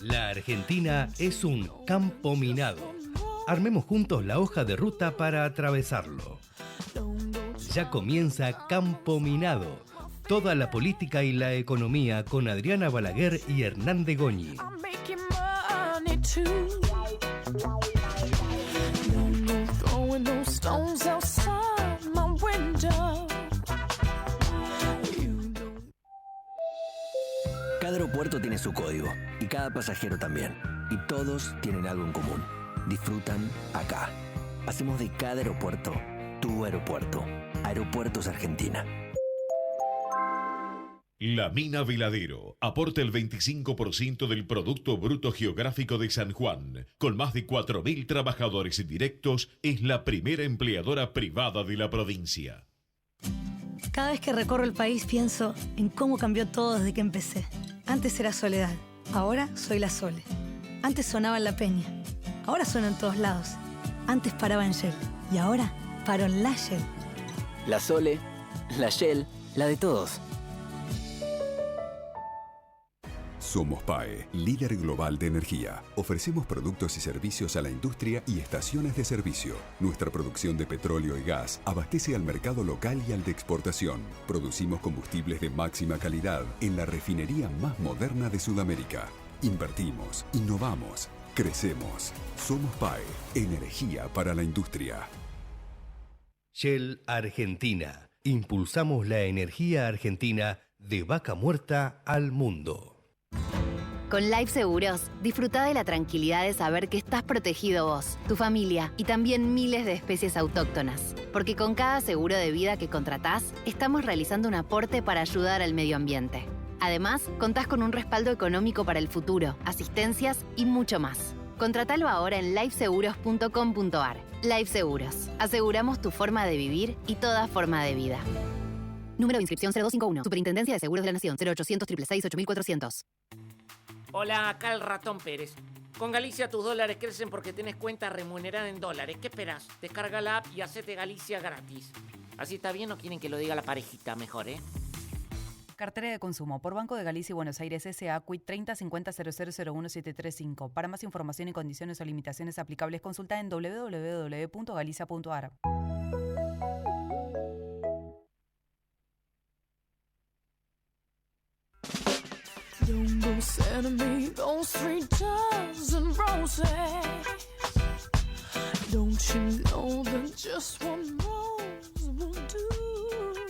La Argentina es un campo minado. Armemos juntos la hoja de ruta para atravesarlo. Ya comienza Campo Minado. Toda la política y la economía con Adriana Balaguer y Hernán de Goñi. Cada aeropuerto tiene su código y cada pasajero también. Y todos tienen algo en común. Disfrutan acá. Hacemos de cada aeropuerto tu aeropuerto. Aeropuertos Argentina. La Mina Veladero aporta el 25% del Producto Bruto Geográfico de San Juan. Con más de 4.000 trabajadores directos, es la primera empleadora privada de la provincia. Cada vez que recorro el país pienso en cómo cambió todo desde que empecé. Antes era Soledad, ahora soy la Sole. Antes sonaba en La Peña, ahora suena en todos lados. Antes paraba en Shell y ahora paro en la Shell. La Sole, la Shell, la de todos. Somos PAE, líder global de energía. Ofrecemos productos y servicios a la industria y estaciones de servicio. Nuestra producción de petróleo y gas abastece al mercado local y al de exportación. Producimos combustibles de máxima calidad en la refinería más moderna de Sudamérica. Invertimos, innovamos, crecemos. Somos PAE, energía para la industria. Shell Argentina. Impulsamos la energía argentina de vaca muerta al mundo. Con Life Seguros, disfruta de la tranquilidad de saber que estás protegido vos, tu familia y también miles de especies autóctonas. Porque con cada seguro de vida que contratás, estamos realizando un aporte para ayudar al medio ambiente. Además, contás con un respaldo económico para el futuro, asistencias y mucho más. Contratalo ahora en lifeseguros.com.ar. Life Seguros. Aseguramos tu forma de vivir y toda forma de vida. Número de inscripción 0251. Superintendencia de Seguros de la Nación. 0800 666 8400. Hola, acá el Ratón Pérez. Con Galicia tus dólares crecen porque tenés cuenta remunerada en dólares. ¿Qué esperás? Descarga la app y hacete Galicia gratis. ¿Así está bien o quieren que lo diga la parejita mejor, Cartera de consumo por Banco de Galicia y Buenos Aires S.A. Quit 30 50 0001735. Para más información y condiciones o limitaciones aplicables, consulta en www.galicia.ar.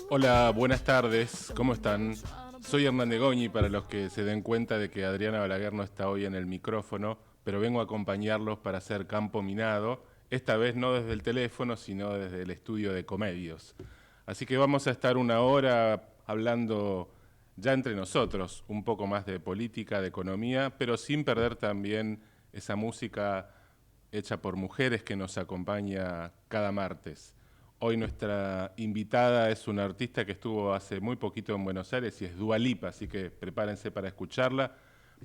Hola, buenas tardes, ¿cómo están? Soy Hernán de Goñi, para los que se den cuenta de que Adriana Balaguer no está hoy en el micrófono, pero vengo a acompañarlos para hacer Campo Minado, esta vez no desde el teléfono, sino desde el estudio de Comedios. Así que vamos a estar una hora hablando ya entre nosotros, un poco más de política, de economía, pero sin perder también esa música hecha por mujeres que nos acompaña cada martes. Hoy nuestra invitada es una artista que estuvo hace muy poquito en Buenos Aires y es Dua Lipa, así que prepárense para escucharla.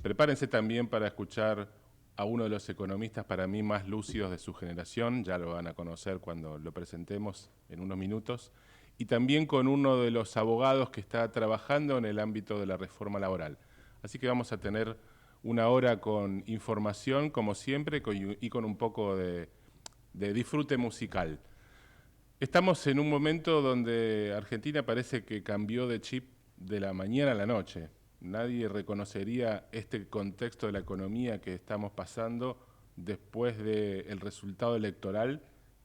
Prepárense también para escuchar a uno de los economistas para mí más lúcidos de su generación, ya lo van a conocer cuando lo presentemos en unos minutos, y también con uno de los abogados que está trabajando en el ámbito de la reforma laboral. Así que vamos a tener una hora con información, como siempre, y con un poco de disfrute musical. Estamos en un momento donde Argentina parece que cambió de chip de la mañana a la noche. Nadie reconocería este contexto de la economía que estamos pasando después del resultado electoral,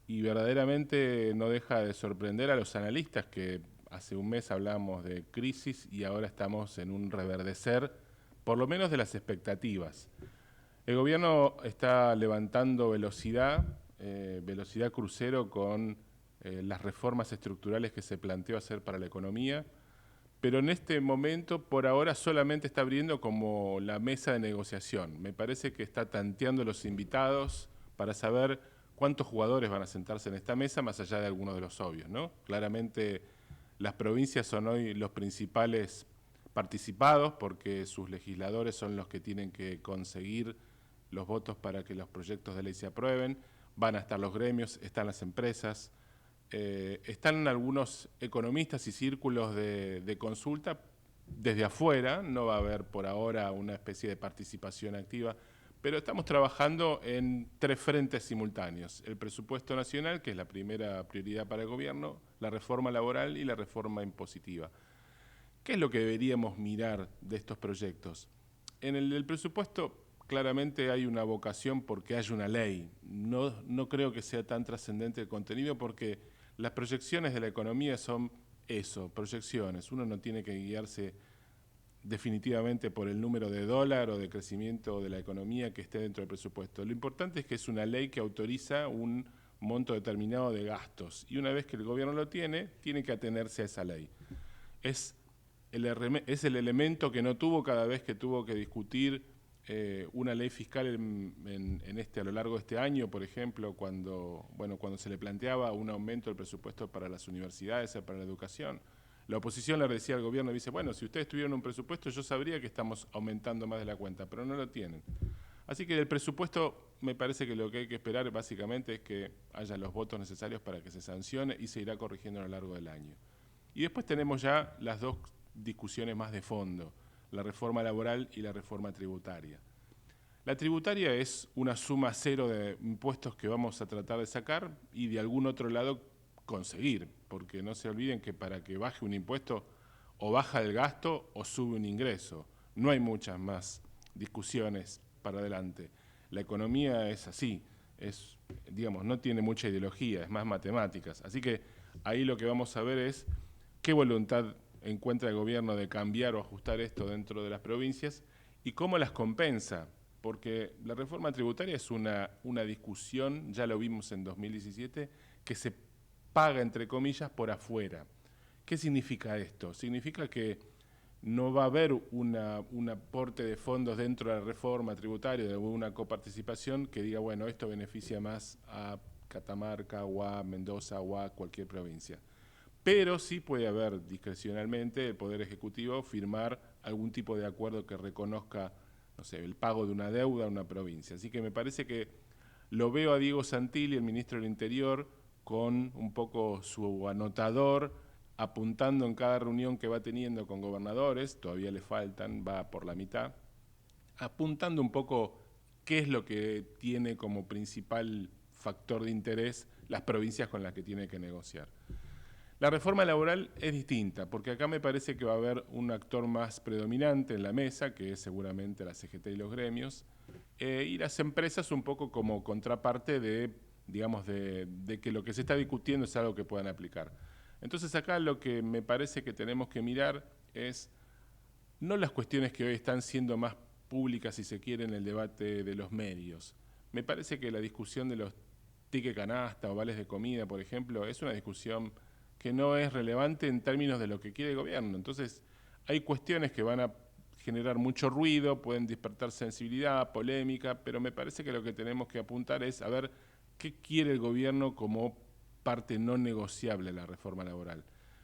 y verdaderamente no deja de sorprender a los analistas que hace un mes hablábamos de crisis y ahora estamos en un reverdecer, por lo menos de las expectativas. El gobierno está levantando velocidad crucero con las reformas estructurales que se planteó hacer para la economía, pero en este momento, por ahora, solamente está abriendo como la mesa de negociación. Me parece que está tanteando los invitados para saber cuántos jugadores van a sentarse en esta mesa, más allá de algunos de los obvios, ¿no? Claramente las provincias son hoy los principales participados porque sus legisladores son los que tienen que conseguir los votos para que los proyectos de ley se aprueben. Van a estar los gremios, están las empresas, Están algunos economistas y círculos de consulta desde afuera, no va a haber por ahora una especie de participación activa, pero estamos trabajando en 3 frentes simultáneos. El presupuesto nacional, que es la primera prioridad para el gobierno, la reforma laboral y la reforma impositiva. ¿Qué es lo que deberíamos mirar de estos proyectos? En el presupuesto claramente hay una vocación porque hay una ley. No creo que sea tan trascendente el contenido porque las proyecciones de la economía son eso, proyecciones. Uno no tiene que guiarse definitivamente por el número de dólar o de crecimiento de la economía que esté dentro del presupuesto. Lo importante es que es una ley que autoriza un monto determinado de gastos y una vez que el gobierno lo tiene que atenerse a esa ley. Es el elemento que no tuvo cada vez que tuvo que discutir una ley fiscal a lo largo de este año, por ejemplo, cuando se le planteaba un aumento del presupuesto para las universidades, para la educación. La oposición le decía al gobierno, dice, bueno, si ustedes tuvieran un presupuesto, yo sabría que estamos aumentando más de la cuenta, pero no lo tienen. Así que del presupuesto me parece que lo que hay que esperar básicamente es que haya los votos necesarios para que se sancione y se irá corrigiendo a lo largo del año. Y después tenemos ya las 2 discusiones más de fondo, la reforma laboral y la reforma tributaria. La tributaria es una suma cero de impuestos que vamos a tratar de sacar y de algún otro lado conseguir, porque no se olviden que para que baje un impuesto o baja el gasto o sube un ingreso. No hay muchas más discusiones para adelante. La economía es así, no tiene mucha ideología, es más matemáticas. Así que ahí lo que vamos a ver es qué voluntad encuentra el gobierno de cambiar o ajustar esto dentro de las provincias y cómo las compensa, porque la reforma tributaria es una discusión, ya lo vimos en 2017, que se paga, entre comillas, por afuera. ¿Qué significa esto? Significa que no va a haber un aporte de fondos dentro de la reforma tributaria, de una coparticipación que diga, bueno, esto beneficia más a Catamarca o a Mendoza o a cualquier provincia. Pero sí puede haber discrecionalmente el Poder Ejecutivo firmar algún tipo de acuerdo que reconozca, no sé, el pago de una deuda a una provincia. Así que me parece que lo veo a Diego Santilli, el ministro del Interior, con un poco su anotador, apuntando en cada reunión que va teniendo con gobernadores, todavía le faltan, va por la mitad, apuntando un poco qué es lo que tiene como principal factor de interés las provincias con las que tiene que negociar. La reforma laboral es distinta, porque acá me parece que va a haber un actor más predominante en la mesa, que es seguramente la CGT y los gremios, y las empresas un poco como contraparte de que lo que se está discutiendo es algo que puedan aplicar. Entonces acá lo que me parece que tenemos que mirar es no las cuestiones que hoy están siendo más públicas, si se quiere, en el debate de los medios. Me parece que la discusión de los tickets canasta o vales de comida, por ejemplo, es una discusión que no es relevante en términos de lo que quiere el gobierno. Entonces, hay cuestiones que van a generar mucho ruido, pueden despertar sensibilidad, polémica, pero me parece que lo que tenemos que apuntar es a ver qué quiere el gobierno como parte no negociable de la reforma laboral.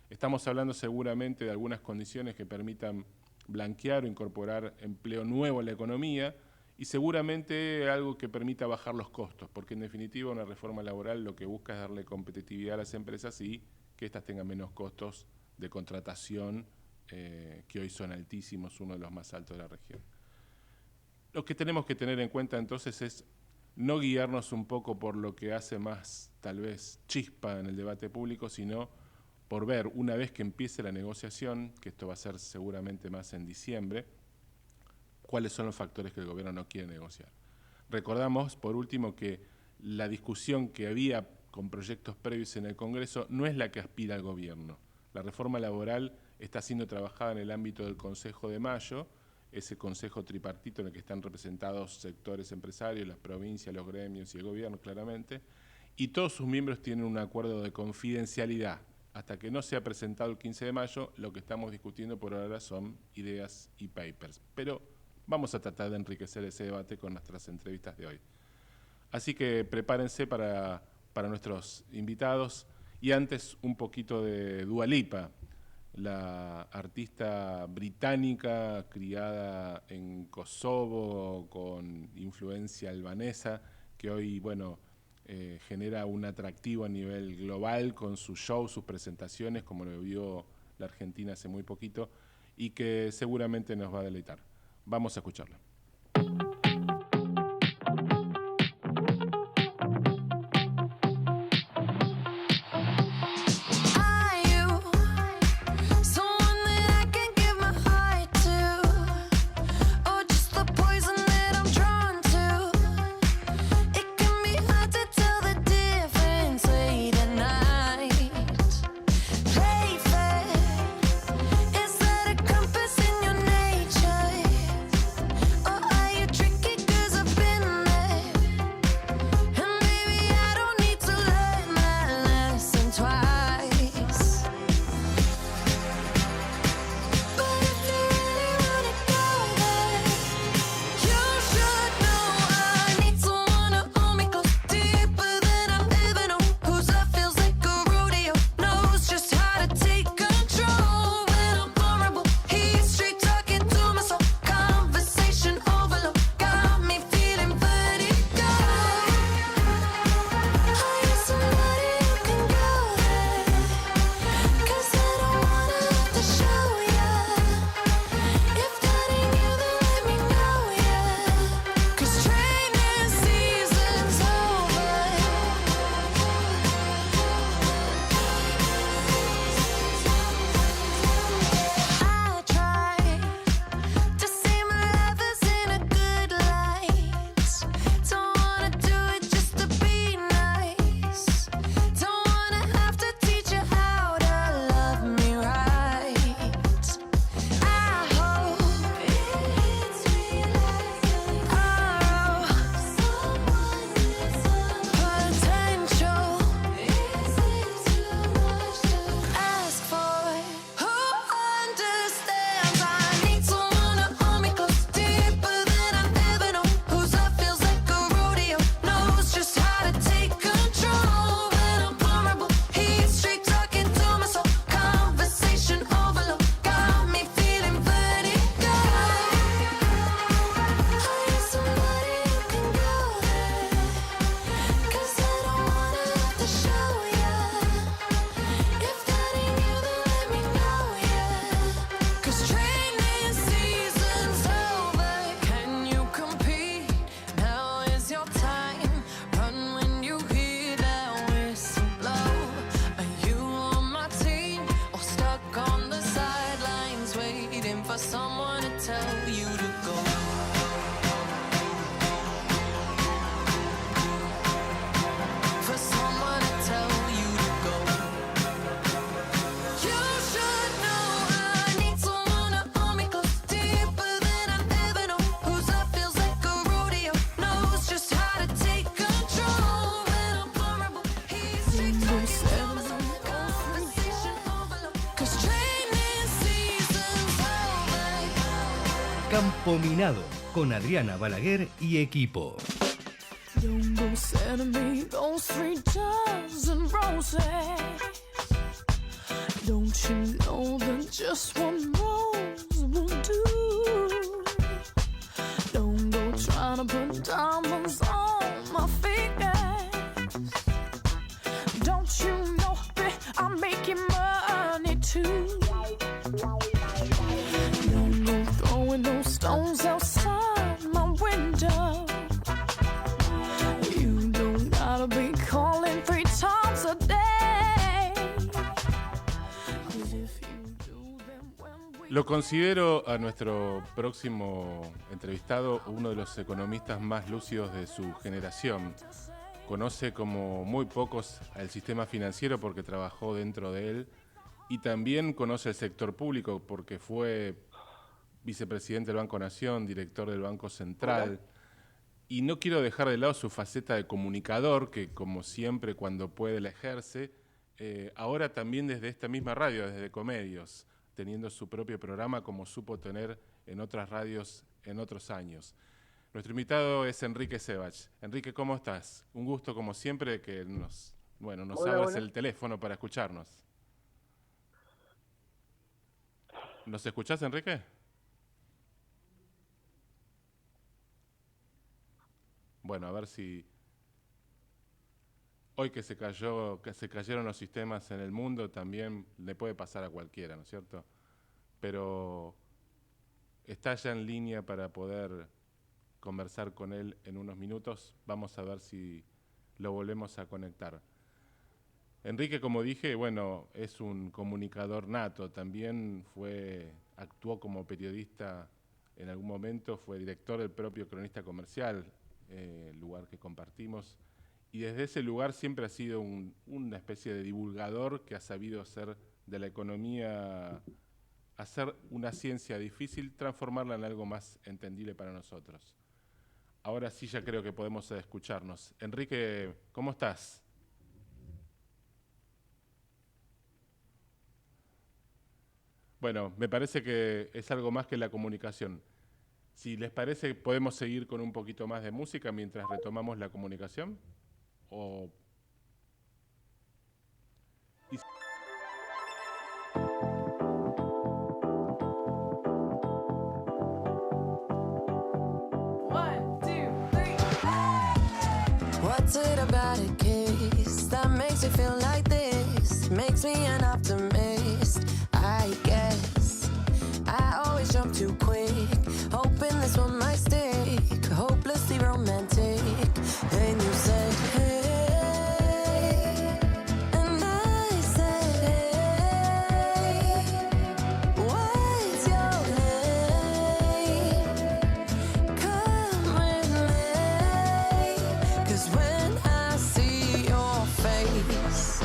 Estamos hablando seguramente de algunas condiciones que permitan blanquear o incorporar empleo nuevo en la economía y seguramente algo que permita bajar los costos, porque en definitiva una reforma laboral lo que busca es darle competitividad a las empresas y que éstas tengan menos costos de contratación, que hoy son altísimos, uno de los más altos de la región. Lo que tenemos que tener en cuenta entonces es no guiarnos un poco por lo que hace más, tal vez, chispa en el debate público, sino por ver, una vez que empiece la negociación, que esto va a ser seguramente más en diciembre, cuáles son los factores que el gobierno no quiere negociar. Recordamos, por último, que la discusión que había con proyectos previos en el Congreso no es la que aspira al gobierno. La reforma laboral está siendo trabajada en el ámbito del Consejo de Mayo, ese consejo tripartito en el que están representados sectores empresarios, las provincias, los gremios y el gobierno claramente, y todos sus miembros tienen un acuerdo de confidencialidad. Hasta que no sea presentado el 15 de mayo, lo que estamos discutiendo por ahora son ideas y papers. Pero vamos a tratar de enriquecer ese debate con nuestras entrevistas de hoy. Así que prepárense para nuestros invitados. Y antes un poquito de Dua Lipa, la artista británica criada en Kosovo con influencia albanesa, que hoy, genera un atractivo a nivel global con sus shows, sus presentaciones, como lo vio la Argentina hace muy poquito, y que seguramente nos va a deleitar. Vamos a escucharla. Campo Minado, con Adriana Balaguer y equipo. Don't go send me those 3 dozen roses. Don't you know that just one rose will do? Don't go trying to put diamonds on my fingers. Don't you know that I'm making money too? Don't go throwing those stones outside my window. You don't gotta be calling 3 times a day. 'Cause if you do, then when we... Lo considero a nuestro próximo entrevistado uno de los economistas más lúcidos de su generación. Conoce como muy pocos al sistema financiero porque trabajó dentro de él y también conoce el sector público porque fue vicepresidente del Banco Nación, director del Banco Central. Y no quiero dejar de lado su faceta de comunicador, que como siempre cuando puede la ejerce, ahora también desde esta misma radio, desde Comedios, teniendo su propio programa como supo tener en otras radios en otros años. Nuestro invitado es Enrique Sebach. Enrique, ¿cómo estás? Un gusto como siempre que nos abras el teléfono para escucharnos. ¿Nos escuchás, Enrique? Bueno, a ver si Hoy que se cayeron los sistemas en el mundo, también le puede pasar a cualquiera, ¿no es cierto? Pero está ya en línea para poder conversar con él en unos minutos. Vamos a ver si lo volvemos a conectar. Enrique, como dije, bueno, es un comunicador nato. También actuó como periodista en algún momento, fue director del propio Cronista Comercial, lugar que compartimos. Y desde ese lugar siempre ha sido una especie de divulgador que ha sabido hacer de la economía, hacer una ciencia difícil, transformarla en algo más entendible para nosotros. Ahora sí ya creo que podemos escucharnos. Enrique, ¿cómo estás? Bueno, me parece que es algo más que la comunicación. Si les parece, podemos seguir con un poquito más de música mientras retomamos la comunicación. O... What's it about a kiss that makes you feel like this? Makes me an optimist, I guess. I always jump too quick, hoping this one might stick. Hopelessly romantic, and you said, hey, and I said, hey, what's your name? Come with me, 'cause when I see your face,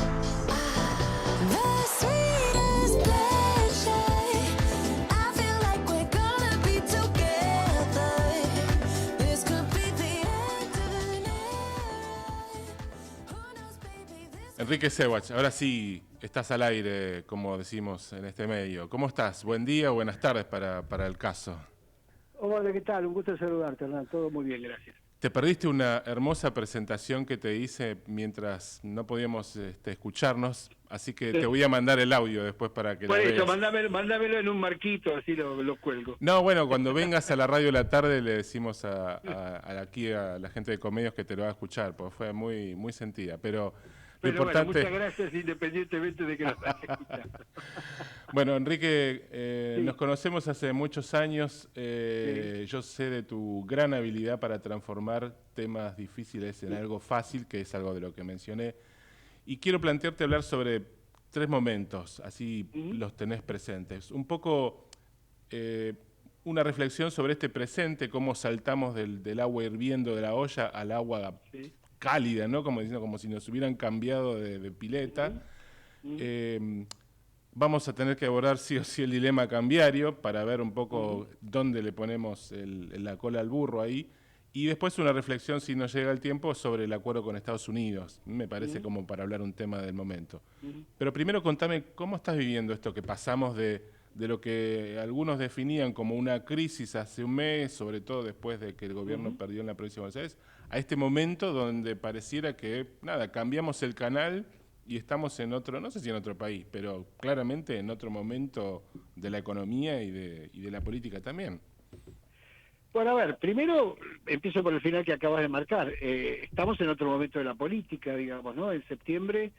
the sweetest pleasure, I feel like we're gonna be together. This could be the end of the night. Who knows, baby, this Enrique Sewach, ahora sí estás al aire, como decimos en este medio. ¿Cómo estás? Buen día o buenas tardes para el caso. Hola, ¿qué tal? Un gusto saludarte, Hernán. Todo muy bien, gracias. Te perdiste una hermosa presentación que te hice mientras no podíamos escucharnos, así que te voy a mandar el audio después para que Por lo eso, veas. mándamelo en un marquito, así lo cuelgo. No, bueno, cuando vengas a la radio de la tarde le decimos aquí a la gente de Comedios que te lo va a escuchar, porque fue muy, muy sentida, pero... Lo Pero importante... bueno, muchas gracias, independientemente de que lo estés escuchando. Bueno, Enrique, nos conocemos hace muchos años. Yo sé de tu gran habilidad para transformar temas difíciles en algo fácil, que es algo de lo que mencioné. Y quiero plantearte hablar sobre 3 momentos, así los tenés presentes. Un poco una reflexión sobre este presente, cómo saltamos del agua hirviendo de la olla al agua cálida, ¿no? Como si nos hubieran cambiado de pileta. Vamos a tener que abordar sí o sí el dilema cambiario para ver un poco dónde le ponemos la cola al burro ahí. Y después una reflexión, si nos llega el tiempo, sobre el acuerdo con Estados Unidos. Me parece como para hablar un tema del momento. Pero primero contame, ¿cómo estás viviendo esto que pasamos de lo que algunos definían como una crisis hace un mes, sobre todo después de que el gobierno perdió en la provincia de Buenos Aires, a este momento donde pareciera que, cambiamos el canal y estamos en otro, no sé si en otro país, pero claramente en otro momento de la economía y de la política también? Bueno, a ver, primero empiezo por el final que acabas de marcar. Estamos en otro momento de la política, digamos, ¿no? En septiembre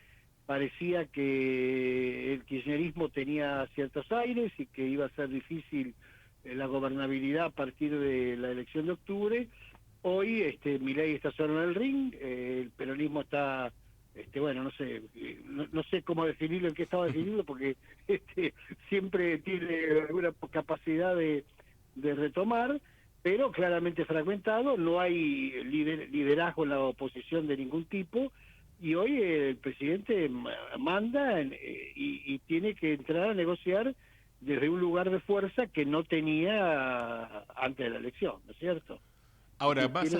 parecía que el kirchnerismo tenía ciertos aires y que iba a ser difícil la gobernabilidad a partir de la elección de octubre. Hoy Milei está solo en el ring, el peronismo está, no sé cómo definirlo, en qué estado definirlo, porque siempre tiene alguna capacidad de retomar, pero claramente fragmentado, no hay liderazgo en la oposición de ningún tipo, y hoy el presidente manda y tiene que entrar a negociar desde un lugar de fuerza que no tenía antes de la elección, ¿no es cierto? Ahora, más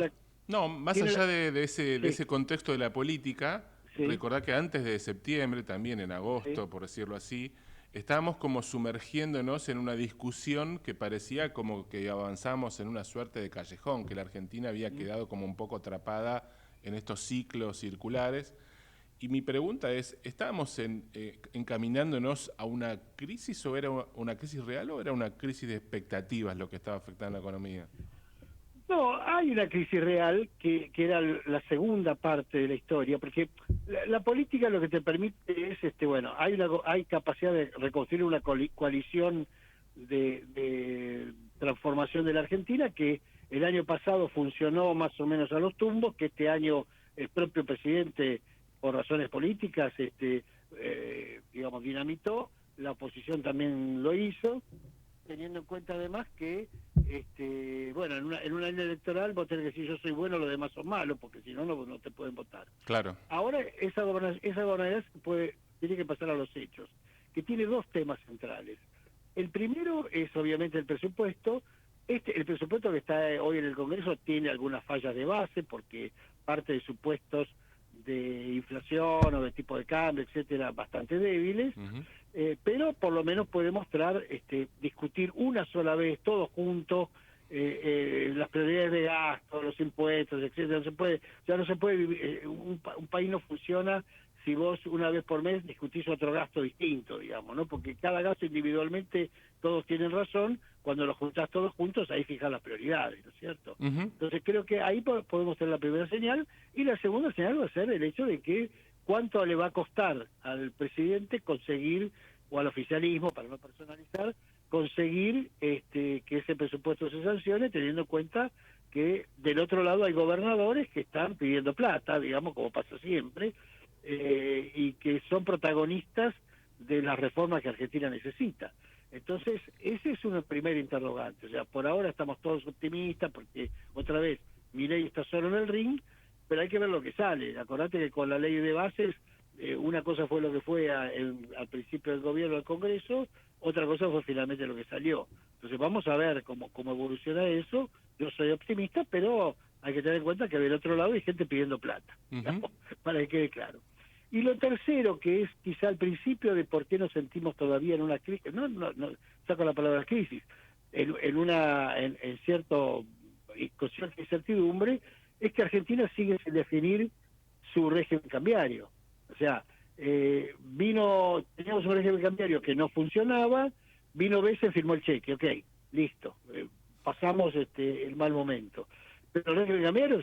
allá de ese contexto de la política, recordá que antes de septiembre, también en agosto, por decirlo así, estábamos como sumergiéndonos en una discusión que parecía como que avanzamos en una suerte de callejón, que la Argentina había quedado como un poco atrapada en estos ciclos circulares. Y mi pregunta es, ¿estábamos encaminándonos a una crisis o era una crisis real o era una crisis de expectativas lo que estaba afectando la economía? No, hay una crisis real que era la segunda parte de la historia, porque La política lo que te permite es, hay capacidad de reconstruir una coalición de transformación de la Argentina que el año pasado funcionó más o menos a los tumbos, que este año el propio presidente, por razones políticas, dinamitó, la oposición también lo hizo, teniendo en cuenta además que, en una ley electoral vos tenés que decir yo soy bueno, los demás son malos, porque si no, no te pueden votar. Claro. Ahora esa gobernabilidad tiene que pasar a los hechos, que tiene dos temas centrales. El primero es obviamente el presupuesto. El presupuesto que está hoy en el Congreso tiene algunas fallas de base, porque parte de supuestos de inflación o de tipo de cambio, etcétera, bastante débiles, pero por lo menos puede mostrar, discutir una sola vez, todos juntos, las prioridades de gasto, los impuestos, etcétera. No se puede vivir, un país no funciona si vos una vez por mes discutís otro gasto distinto, digamos, ¿no? Porque cada gasto individualmente todos tienen razón, cuando los juntás todos juntos, ahí fijas las prioridades, ¿no es cierto? Entonces creo que ahí podemos tener la primera señal, y la segunda señal va a ser el hecho de que cuánto le va a costar al presidente conseguir, o al oficialismo, para no personalizar, conseguir que ese presupuesto se sancione, teniendo en cuenta que del otro lado hay gobernadores que están pidiendo plata, digamos, como pasa siempre, y que son protagonistas de las reformas que Argentina necesita. Entonces, ese es un primer interrogante. O sea, por ahora estamos todos optimistas porque, otra vez, Milei está solo en el ring, pero hay que ver lo que sale. Acordate que con la ley de bases, una cosa fue lo que fue al principio del gobierno del Congreso, otra cosa fue finalmente lo que salió. Entonces, vamos a ver cómo evoluciona eso. Yo soy optimista, pero hay que tener en cuenta que del otro lado hay gente pidiendo plata, ¿no? Para que quede claro. Y lo tercero, que es quizá el principio de por qué nos sentimos todavía en una crisis, no saco la palabra crisis, con cierta incertidumbre, es que Argentina sigue sin definir su régimen cambiario. O sea, teníamos un régimen cambiario que no funcionaba, vino Bese, firmó el cheque, ok, listo, pasamos el mal momento. Pero el régimen cambiario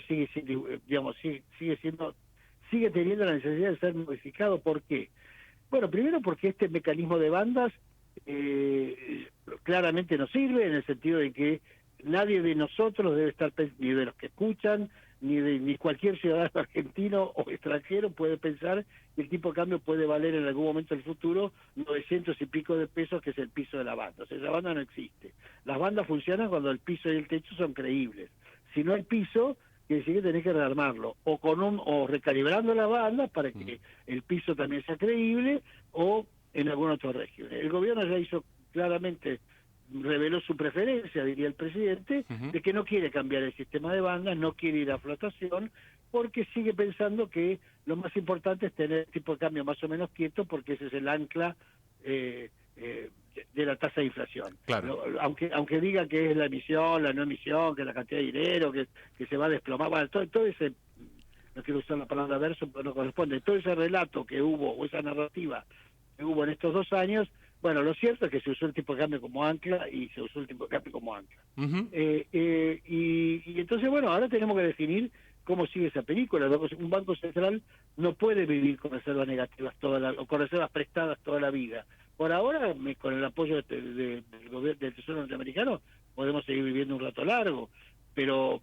sigue teniendo la necesidad de ser modificado. ¿Por qué? Bueno, primero porque este mecanismo de bandas claramente no sirve, en el sentido de que nadie de nosotros debe estar, ni de los que escuchan, ni cualquier ciudadano argentino o extranjero puede pensar que el tipo de cambio puede valer en algún momento del futuro 900 y pico de pesos, que es el piso de la banda. O sea, esa banda no existe. Las bandas funcionan cuando el piso y el techo son creíbles. Si no hay piso, quiere decir que tenés que rearmarlo, o recalibrando la banda para que el piso también sea creíble, o en algún otro régimen. El gobierno ya hizo claramente, reveló su preferencia, diría el presidente, de que no quiere cambiar el sistema de bandas, no quiere ir a flotación, porque sigue pensando que lo más importante es tener el tipo de cambio más o menos quieto, porque ese es el ancla de la tasa de inflación. Claro. Aunque diga que es la emisión, la no emisión, que es la cantidad de dinero, que se va a desplomar, bueno, todo ese, no quiero usar la palabra verso, pero no corresponde, todo ese relato que hubo, o esa narrativa que hubo en estos 2 años, bueno, lo cierto es que se usó el tipo de cambio como ancla y se usó el tipo de cambio como ancla. Y entonces, bueno, ahora tenemos que definir cómo sigue esa película. Un banco central no puede vivir con reservas negativas o con reservas prestadas toda la vida. Por ahora, con el apoyo del Tesoro norteamericano, podemos seguir viviendo un rato largo, pero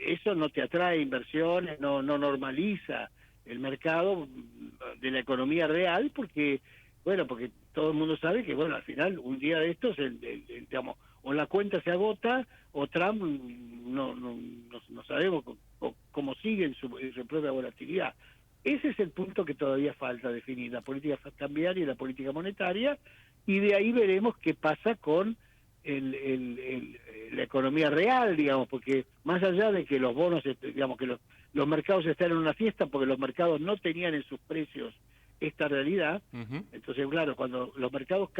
eso no te atrae inversiones, no normaliza el mercado de la economía real, porque todo el mundo sabe que, al final, un día de estos, digamos, o la cuenta se agota, o Trump no sabemos cómo sigue en su propia volatilidad. Ese es el punto que todavía falta definir, la política cambiaria y la política monetaria, y de ahí veremos qué pasa con la economía real, digamos, porque más allá de que los bonos, digamos, que los mercados están en una fiesta, porque los mercados no tenían en sus precios esta realidad. Entonces, claro, cuando los mercados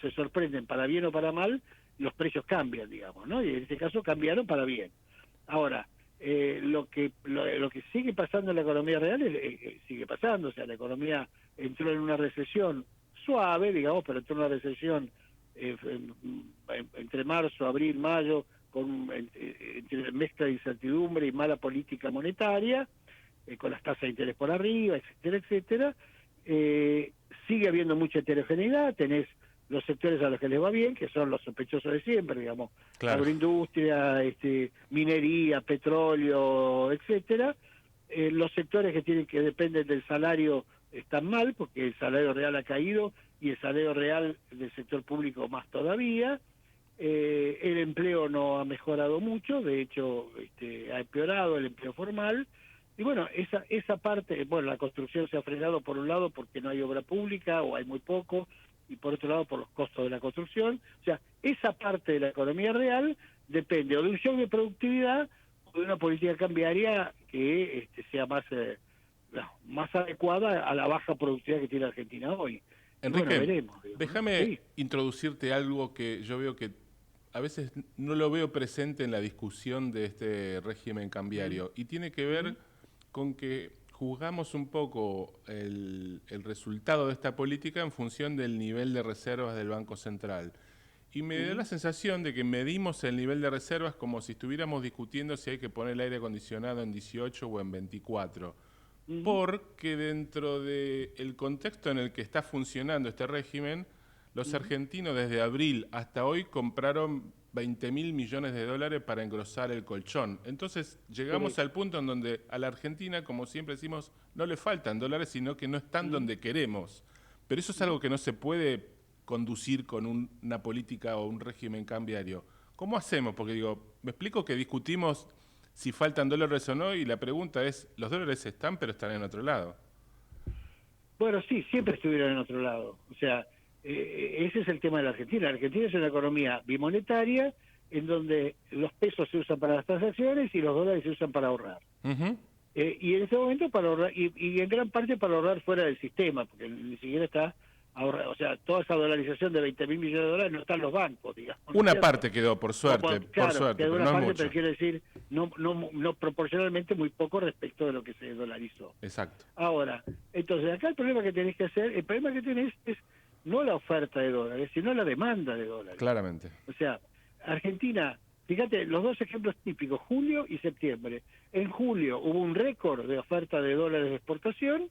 se sorprenden para bien o para mal, los precios cambian, digamos, ¿no? Y en este caso cambiaron para bien. Ahora, lo que sigue pasando en la economía real sigue pasando. O sea, la economía entró en una recesión suave, digamos, pero entró en una recesión entre marzo, abril, mayo, entre mezcla de incertidumbre y mala política monetaria. con las tasas de interés por arriba, etcétera, etcétera. Sigue habiendo mucha heterogeneidad, tenés los sectores a los que les va bien, que son los sospechosos de siempre, digamos, Claro. agroindustria, minería, petróleo, etcétera. Los sectores que dependen del salario están mal, porque el salario real ha caído y el salario real del sector público más todavía. El empleo no ha mejorado mucho, de hecho ha empeorado el empleo formal. Y bueno, esa parte, la construcción se ha frenado por un lado porque no hay obra pública o hay muy poco, y por otro lado por los costos de la construcción. O sea, esa parte de la economía real depende o de un shock de productividad o de una política cambiaria que sea más adecuada a la baja productividad que tiene Argentina hoy. Enrique, bueno, veremos, digamos. déjame introducirte algo que yo veo que a veces no lo veo presente en la discusión de este régimen cambiario, y tiene que ver con que juzgamos un poco el resultado de esta política en función del nivel de reservas del Banco Central. Y me da la sensación de que medimos el nivel de reservas como si estuviéramos discutiendo si hay que poner el aire acondicionado en 18 o en 24. Porque dentro del contexto en el que está funcionando este régimen, los argentinos desde abril hasta hoy compraron 20.000 millones de dólares para engrosar el colchón. Entonces llegamos al punto en donde a la Argentina, como siempre decimos, no le faltan dólares, sino que no están donde queremos. Pero eso es algo que no se puede conducir con una política o un régimen cambiario. ¿Cómo hacemos? Porque me explico que discutimos si faltan dólares o no, y la pregunta es, los dólares están, pero están en otro lado. Bueno, sí, siempre estuvieron en otro lado. O sea, ese es el tema de la Argentina. La Argentina es una economía bimonetaria en donde los pesos se usan para las transacciones y los dólares se usan para ahorrar. Y en este momento para ahorrar, y en gran parte para ahorrar fuera del sistema, porque ni siquiera está ahorrar, o sea, toda esa dolarización de 20.000 millones de dólares no está en los bancos, digamos. Una parte quedó, por suerte, quedó pero una no parte, mucho. pero quiero decir, no proporcionalmente muy poco respecto de lo que se dolarizó. Exacto. Ahora, entonces acá el problema que tenés es no la oferta de dólares, sino la demanda de dólares. Claramente. O sea, Argentina, fíjate, los dos ejemplos típicos, julio y septiembre. En julio hubo un récord de oferta de dólares de exportación,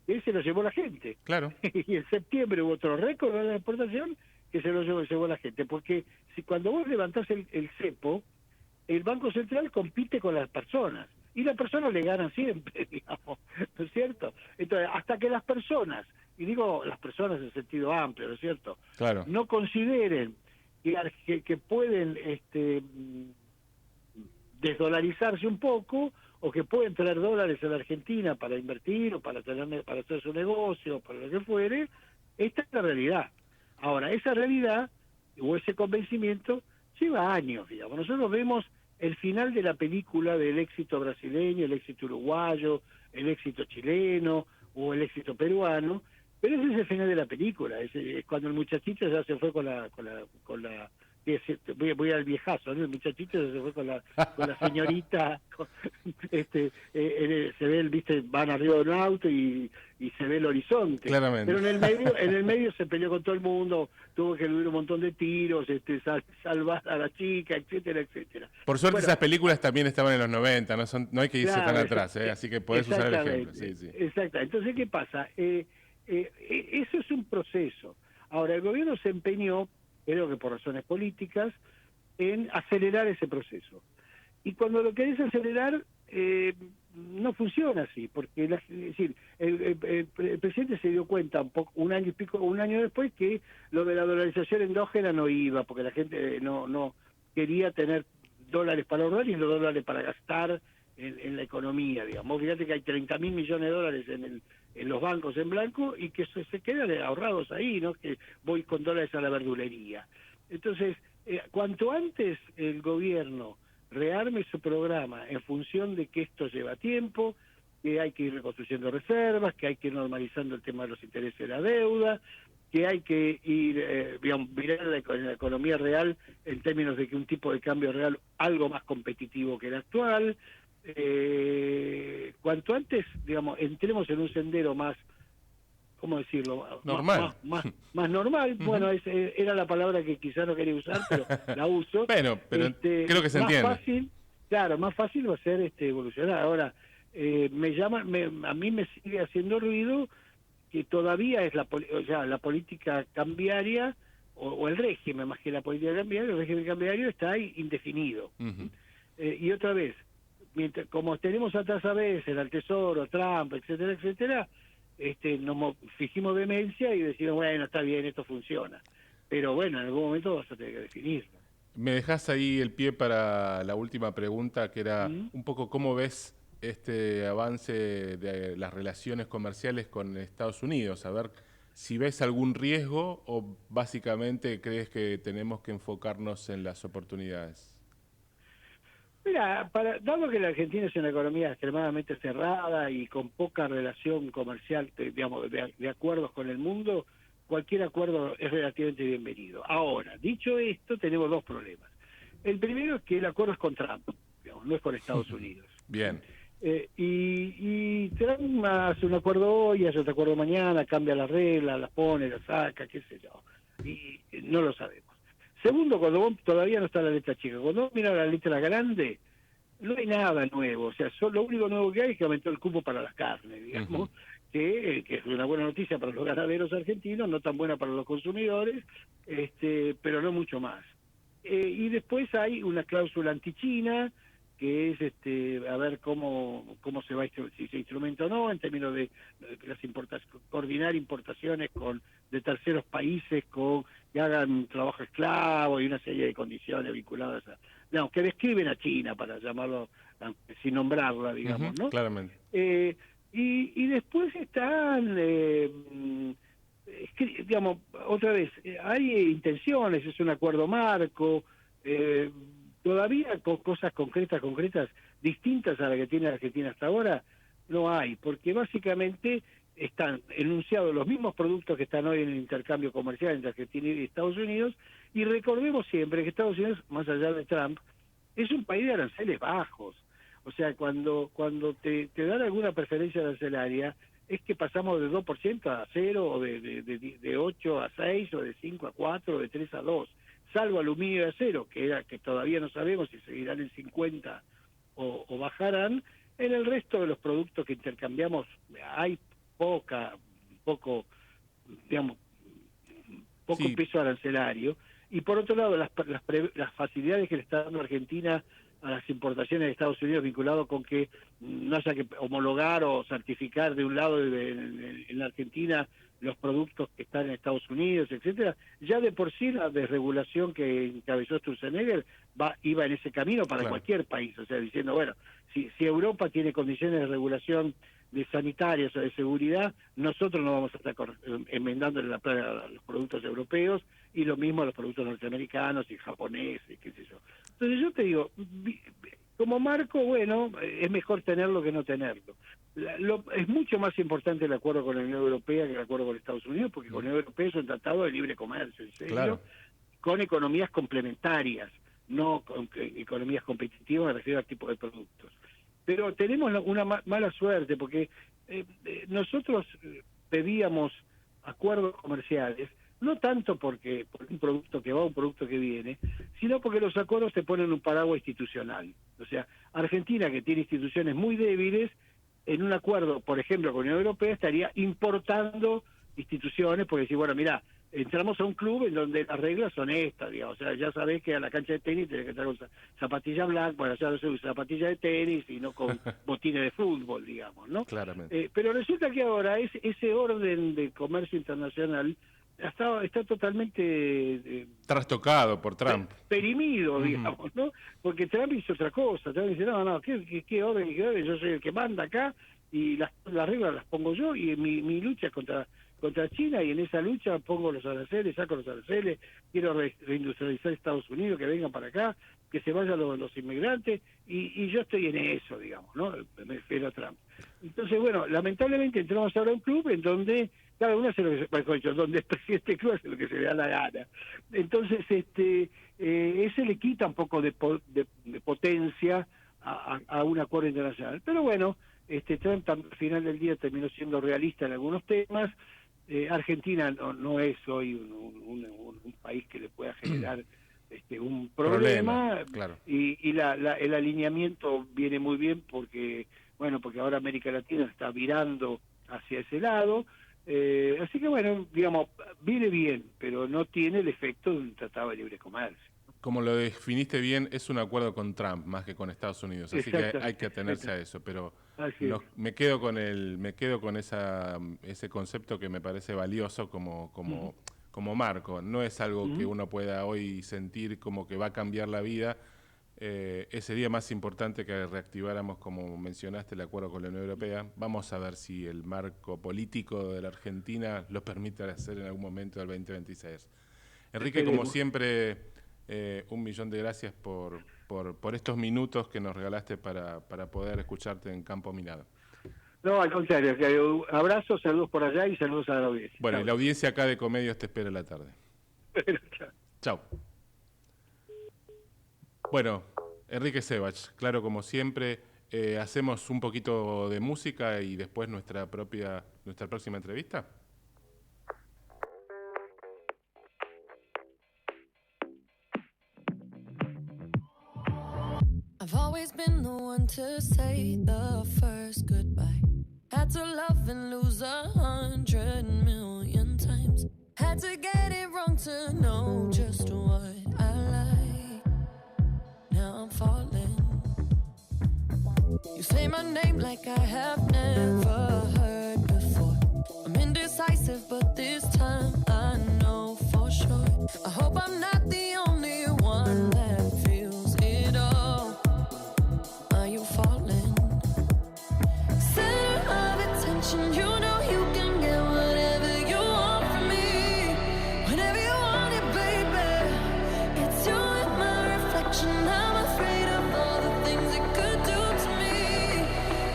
y se lo llevó la gente. Claro. Y en septiembre hubo otro récord de exportación que se lo llevó la gente. Porque cuando vos levantás el cepo, el Banco Central compite con las personas. Y las personas le ganan siempre, digamos. ¿No es cierto? Entonces, hasta que las personas, y digo las personas en sentido amplio, ¿no es cierto? Claro. No consideren que pueden desdolarizarse un poco, o que pueden traer dólares a la Argentina para invertir o para hacer su negocio o para lo que fuere, esta es la realidad. Ahora, esa realidad o ese convencimiento lleva años, digamos. Nosotros vemos el final de la película del éxito brasileño, el éxito uruguayo, el éxito chileno o el éxito peruano, pero ese es el final de la película. Es cuando el muchachito ya se fue con la voy al viejazo, ¿no? El muchachito se fue con la señorita, se ve, van arriba de un auto y se ve el horizonte. Claramente. Pero en el medio se peleó con todo el mundo, tuvo que huir un montón de tiros, salvar a la chica, etcétera, etcétera. Por suerte esas películas también estaban en los 90, no hay que irse tan atrás, así que podés usar el ejemplo. Sí. Exacto. Entonces, ¿qué pasa? Eso es un proceso. Ahora, el gobierno se empeñó, creo que por razones políticas, en acelerar ese proceso. Y cuando lo querés acelerar, no funciona así, porque el presidente se dio cuenta un año después que lo de la dolarización endógena no iba, porque la gente no quería tener dólares para ahorrar y los dólares para gastar en la economía, digamos. Fíjate que hay 30.000 millones de dólares en los bancos en blanco y que se quedan ahorrados ahí, ¿no? Que voy con dólares a la verdulería. Entonces, cuanto antes el gobierno rearme su programa en función de que esto lleva tiempo, que hay que ir reconstruyendo reservas, que hay que ir normalizando el tema de los intereses de la deuda, que hay que ir mirar la economía real en términos de que un tipo de cambio real algo más competitivo que el actual. Cuanto antes, digamos, entremos en un sendero más, ¿cómo decirlo? Normal. Más normal. Bueno, era la palabra que quizá no quería usar, pero la uso. Pero creo que se entiende. Más fácil va a ser evolucionar. Ahora, a mí me sigue haciendo ruido que todavía es la política cambiaria o el régimen, más que la política cambiaria, el régimen cambiario está ahí indefinido. Ujú. Y otra vez, como tenemos atrás a veces al Tesoro, Trump, etcétera, etcétera, nos fijimos demencia y decimos, bueno, está bien, esto funciona. Pero bueno, en algún momento vas a tener que definirlo. Me dejás ahí el pie para la última pregunta, que era un poco cómo ves este avance de las relaciones comerciales con Estados Unidos. A ver si ves algún riesgo o básicamente crees que tenemos que enfocarnos en las oportunidades. Mira, dado que la Argentina es una economía extremadamente cerrada y con poca relación comercial, digamos, de acuerdos con el mundo, cualquier acuerdo es relativamente bienvenido. Ahora, dicho esto, tenemos dos problemas. El primero es que el acuerdo es con Trump, digamos, no es con Estados Unidos. Bien. Y Trump hace un acuerdo hoy, hace otro acuerdo mañana, cambia las reglas, las pone, las saca, qué sé yo. Y no lo sabemos. Segundo, cuando vos todavía no está la letra chica, cuando vos mirás la letra grande, no hay nada nuevo. O sea, lo único nuevo que hay es que aumentó el cupo para las carnes, digamos, que es una buena noticia para los ganaderos argentinos, no tan buena para los consumidores, pero no mucho más. Y después hay una cláusula antichina, que es a ver cómo se va, si se instrumenta o no, en términos de las coordinar importaciones de terceros países que hagan trabajo esclavo y una serie de condiciones vinculadas que describen a China, para llamarlo, sin nombrarla, digamos, ¿no? Claramente. Y después están, digamos, otra vez, hay intenciones, es un acuerdo marco, todavía con cosas concretas, distintas a la que tiene Argentina hasta ahora, no hay, porque básicamente están enunciados los mismos productos que están hoy en el intercambio comercial entre Argentina y Estados Unidos, y recordemos siempre que Estados Unidos, más allá de Trump, es un país de aranceles bajos. O sea, cuando te dan alguna preferencia arancelaria, es que pasamos de 2% a 0, o de 8 a 6, o de 5 a 4, o de 3 a 2. Salvo aluminio y acero, que todavía no sabemos si seguirán en 50 o bajarán. En el resto de los productos que intercambiamos hay poco peso arancelario. Y por otro lado, las facilidades que le está dando Argentina a las importaciones de Estados Unidos, vinculado con que no haya que homologar o certificar de un lado en la Argentina los productos que están en Estados Unidos, etcétera, ya de por sí la desregulación que encabezó Sturzenegger iba en ese camino para cualquier país, o sea, diciendo, bueno, si Europa tiene condiciones de regulación de sanitarias o de seguridad, nosotros no vamos a estar enmendándole la plaga a los productos europeos, y lo mismo a los productos norteamericanos y japoneses, qué sé yo. Entonces yo te digo, como marco, bueno, es mejor tenerlo que no tenerlo. Es mucho más importante el acuerdo con la Unión Europea que el acuerdo con Estados Unidos, porque con la Unión Europea es un tratado de libre comercio, en serio, Claro. con economías complementarias, no con economías competitivas, me refiero al tipo de productos. Pero tenemos una mala suerte, porque nosotros pedíamos acuerdos comerciales, no tanto por un producto que va, un producto que viene, sino porque los acuerdos te ponen un paraguas institucional. O sea, Argentina, que tiene instituciones muy débiles, en un acuerdo, por ejemplo, con la Unión Europea, estaría importando instituciones, porque decir, bueno, mira, entramos a un club en donde las reglas son estas, digamos, o sea, ya sabés que a la cancha de tenis tenés que entrar con zapatilla blanca, bueno, ya no se usa zapatilla de tenis, sino con botines de fútbol, digamos, ¿no? Claramente. Pero resulta que ahora ese orden de comercio internacional está totalmente trastocado por Trump. Perimido, digamos, ¿no? Porque Trump hizo otra cosa. Trump dice, no, ¿qué orden? Yo soy el que manda acá y las reglas las pongo yo, y mi lucha es contra China, y en esa lucha pongo los aranceles, saco los aranceles, quiero reindustrializar Estados Unidos, que vengan para acá, que se vayan los inmigrantes, y yo estoy en eso, digamos, ¿no? Me refiero a Trump. Entonces, bueno, lamentablemente entramos ahora a un club en donde cada uno hace lo que donde el presidente del club hace lo que se le da la gana. Entonces, ese le quita un poco de potencia a un acuerdo internacional. Pero bueno, Trump al final del día terminó siendo realista en algunos temas. Argentina no es hoy un país que le pueda generar un problema, claro. y el alineamiento viene muy bien porque bueno, porque ahora América Latina está virando hacia ese lado. Así que bueno, digamos, viene bien, pero no tiene el efecto de un tratado de libre comercio. Como lo definiste bien, es un acuerdo con Trump más que con Estados Unidos, así que hay que atenerse a eso, pero me quedo con ese concepto que me parece valioso como marco. No es algo que uno pueda hoy sentir como que va a cambiar la vida. Sería más importante que reactiváramos, como mencionaste, el acuerdo con la Unión Europea. Vamos a ver si el marco político de la Argentina lo permite hacer en algún momento del 2026. Enrique, como siempre, 1.000.000 de gracias por estos minutos que nos regalaste para poder escucharte en Campo Minado. No, al contrario, abrazos, saludos por allá y saludos a la audiencia. Bueno, y la audiencia acá de Comedios te espera en la tarde. Chao. Bueno, Enrique Sebach, claro, como siempre, hacemos un poquito de música y después nuestra próxima entrevista. I've always been the one to say the first goodbye. Had to love and lose 100 million times. Had to get it wrong to know just what I like. Now I'm falling. You say my name like I have never heard before. I'm indecisive, but this time I know for sure. I hope I'm not the only one that feels it all. Are you falling? Center of attention, you know you can get whatever you want from me. Whenever you want it, baby. It's you and my reflection. I'm afraid of all the things it could do to me.